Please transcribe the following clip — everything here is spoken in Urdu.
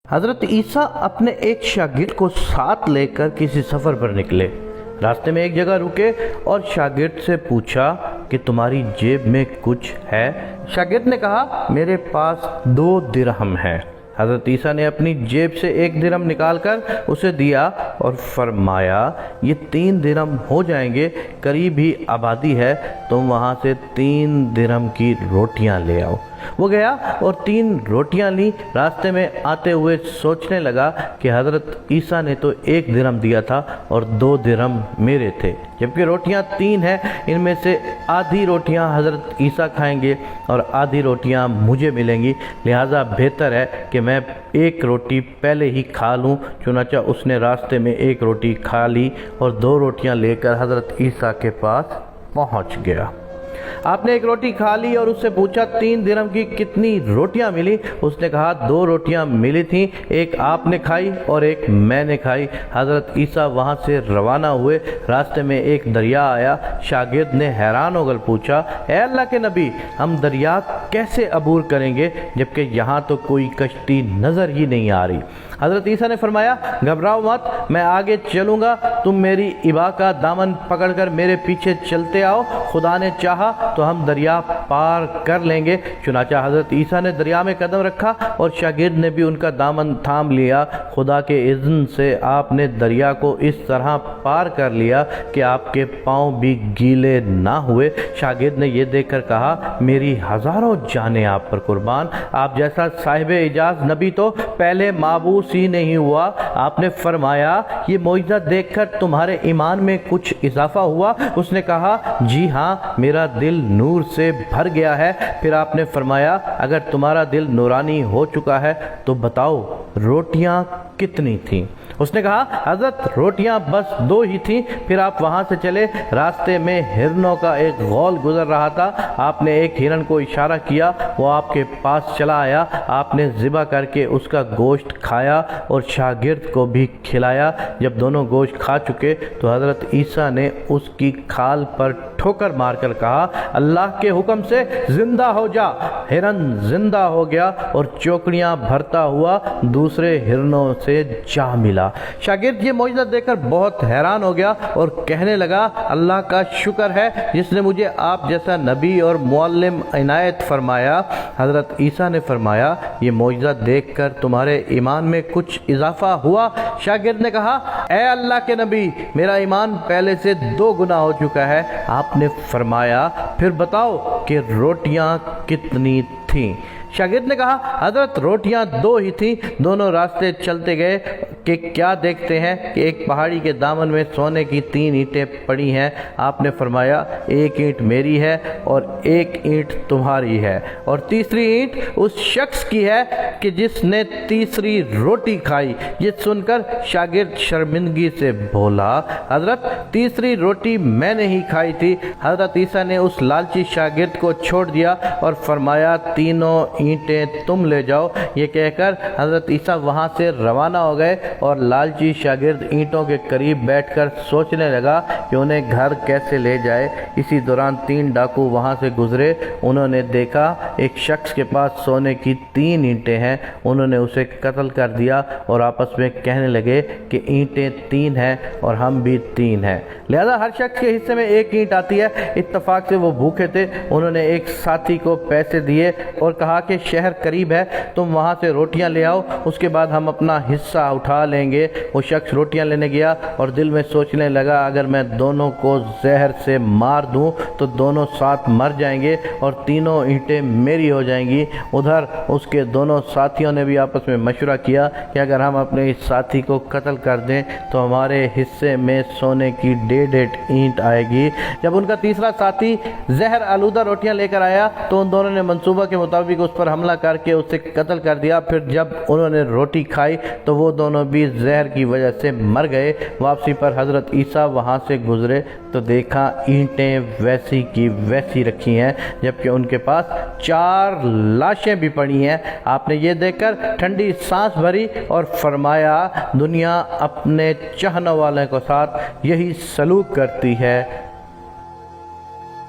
حضرت عیسیٰ اپنے ایک شاگرد کو ساتھ لے کر کسی سفر پر نکلے۔ راستے میں ایک جگہ رکے اور شاگرد سے پوچھا کہ تمہاری جیب میں کچھ ہے؟ شاگرد نے کہا میرے پاس 2 درہم ہے۔ حضرت عیسیٰ نے اپنی جیب سے 1 درہم نکال کر اسے دیا اور فرمایا یہ 3 درہم ہو جائیں گے، قریب ہی آبادی ہے، تم وہاں سے 3 درہم کی روٹیاں لے آؤ۔ وہ گیا اور 3 روٹیاں لی۔ راستے میں آتے ہوئے سوچنے لگا کہ حضرت عیسیٰ نے تو 1 درہم دیا تھا اور 2 درہم میرے تھے، جبکہ روٹیاں 3 ہیں، ان میں سے آدھی روٹیاں حضرت عیسیٰ کھائیں گے اور آدھی روٹیاں مجھے ملیں گی، لہٰذا بہتر ہے کہ میں 1 روٹی پہلے ہی کھا لوں۔ چنانچہ اس نے راستے میں 1 روٹی کھا لی اور 2 روٹیاں لے کر حضرت عیسیٰ کے پاس پہنچ گیا۔ آپ نے 1 روٹی کھا لی اور اس سے پوچھا 3 درہم کی کتنی روٹیاں ملی؟ اس نے کہا 2 روٹیاں ملی تھیں، 1 آپ نے کھائی اور 1 میں نے کھائی۔ حضرت عیسیٰ وہاں سے روانہ ہوئے۔ راستے میں ایک دریا آیا۔ شاگرد نے حیران ہو کر پوچھا اے اللہ کے نبی، ہم دریا کیسے عبور کریں گے جبکہ یہاں تو کوئی کشتی نظر ہی نہیں آ رہی؟ حضرت عیسیٰ نے فرمایا گھبراؤ مت، میں آگے چلوں گا، تم میری ابا کا دامن پکڑ کر میرے پیچھے چلتے آؤ، خدا نے چاہا تو ہم دریا پار کر لیں گے۔ چنانچہ حضرت عیسیٰ نے دریا میں قدم رکھا اور شاگرد نے بھی ان کا دامن تھام لیا۔ خدا کے اذن سے آپ نے دریا کو اس طرح پار کر لیا کہ آپ کے پاؤں بھی گیلے نہ ہوئے۔ شاگرد نے یہ دیکھ کر کہا میری ہزاروں جانیں آپ پر قربان، آپ جیسا صاحب اعجاز نبی تو پہلے معبوس ہی نہیں ہوا۔ آپ نے فرمایا یہ معجزہ دیکھ کر تمہارے ایمان میں کچھ اضافہ ہوا؟ اس نے کہا جی ہاں، میرا دل نور سے بھر گیا ہے۔ پھر آپ نے فرمایا اگر تمہارا دل نورانی ہو چکا ہے تو بتاؤ روٹیاں کتنی تھیں؟ اس نے کہا حضرت روٹیاں بس 2 ہی تھیں۔ پھر آپ وہاں سے چلے۔ راستے میں ہرنوں کا ایک غول گزر رہا تھا۔ آپ نے ایک ہرن کو اشارہ کیا، وہ آپ کے پاس چلا آیا۔ آپ نے ذبح کر کے اس کا گوشت کھایا اور شاگرد کو بھی کھلایا۔ جب دونوں گوشت کھا چکے تو حضرت عیسیٰ نے اس کی کھال پر ٹھوکر مار کر کہا اللہ کے حکم سے زندہ ہو جا۔ ہرن زندہ ہو گیا اور چوکڑیاں بھرتا ہوا دوسرے ہرنوں سے جا ملا۔ شاگرد یہ معجزہ دیکھ کر بہت حیران ہو گیا اور کہنے لگا اللہ کا شکر ہے جس نے مجھے آپ جیسا نبی اور معلم عنایت فرمایا۔ حضرت عیسیٰ نے فرمایا یہ معجزہ دیکھ کر تمہارے ایمان میں کچھ اضافہ ہوا؟ شاگرد نے کہا اے اللہ کے نبی، میرا ایمان پہلے سے 2 گنا ہو چکا ہے۔ آپ نے فرمایا پھر بتاؤ کہ روٹیاں کتنی تھیں؟ شاگرد نے کہا حضرت روٹیاں 2 ہی تھیں۔ دونوں راستے چلتے گئے کہ کیا دیکھتے ہیں کہ ایک پہاڑی کے دامن میں سونے کی 3 اینٹیں پڑی ہیں۔ آپ نے فرمایا 1 اینٹ میری ہے اور 1 اینٹ تمہاری ہے اور تیسری اینٹ اس شخص کی ہے کہ جس نے تیسری روٹی کھائی۔ یہ سن کر شاگرد شرمندگی سے بولا حضرت تیسری روٹی میں نے ہی کھائی تھی۔ حضرت عیسیٰ نے اس لالچی شاگرد کو چھوڑ دیا اور فرمایا 3 اینٹیں تم لے جاؤ۔ یہ کہہ کر حضرت عیسیٰ وہاں سے روانہ ہو گئے اور لالچی شاگرد اینٹوں کے قریب بیٹھ کر سوچنے لگا کہ انہیں گھر کیسے لے جائے۔ اسی دوران 3 ڈاکو وہاں سے گزرے۔ انہوں نے دیکھا ایک شخص کے پاس سونے کی 3 اینٹیں ہیں۔ انہوں نے اسے قتل کر دیا اور آپس میں کہنے لگے کہ اینٹیں 3 ہیں اور ہم بھی 3 ہیں، لہذا ہر شخص کے حصے میں 1 اینٹ آتی ہے۔ اتفاق سے وہ بھوکے تھے۔ انہوں نے ایک ساتھی کو پیسے دیے اور کہا کہ شہر قریب ہے، تم وہاں سے روٹیاں لے آؤ، اس کے بعد ہم اپنا حصہ اٹھا لیں گے۔ وہ شخص روٹیاں لینے گیا اور دل میں سوچنے لگا اگر میں دونوں کو زہر سے مار دوں تو دونوں ساتھ مر جائیں گے اور 3 اینٹیں میری ہو جائیں گی۔ ادھر اس کے دونوں ساتھیوں نے بھی آپس میں مشورہ کیا کہ اگر ہم اپنے اس ساتھی کو قتل کر دیں تو ہمارے حصے میں سونے کی 1.5 اینٹ آئے گی۔ جب ان کا تیسرا ساتھی زہر آلودہ روٹیاں لے کر آیا تو ان دونوں نے منصوبہ کے مطابق اس پر حملہ کر کے اسے قتل کر دیا۔ پھر جب انہوں نے روٹی کھائی تو وہ دونوں بھی زہر کی وجہ سے مر گئے۔ واپسی پر حضرت عیسیٰ وہاں سے گزرے تو دیکھا اینٹیں ویسی کی ویسی رکھی ہیں جبکہ ان کے پاس 4 لاشیں بھی پڑی ہیں۔ آپ نے یہ دیکھ کر ٹھنڈی سانس بھری اور فرمایا دنیا اپنے چاہنے والوں کے ساتھ یہی سلوک کرتی ہے۔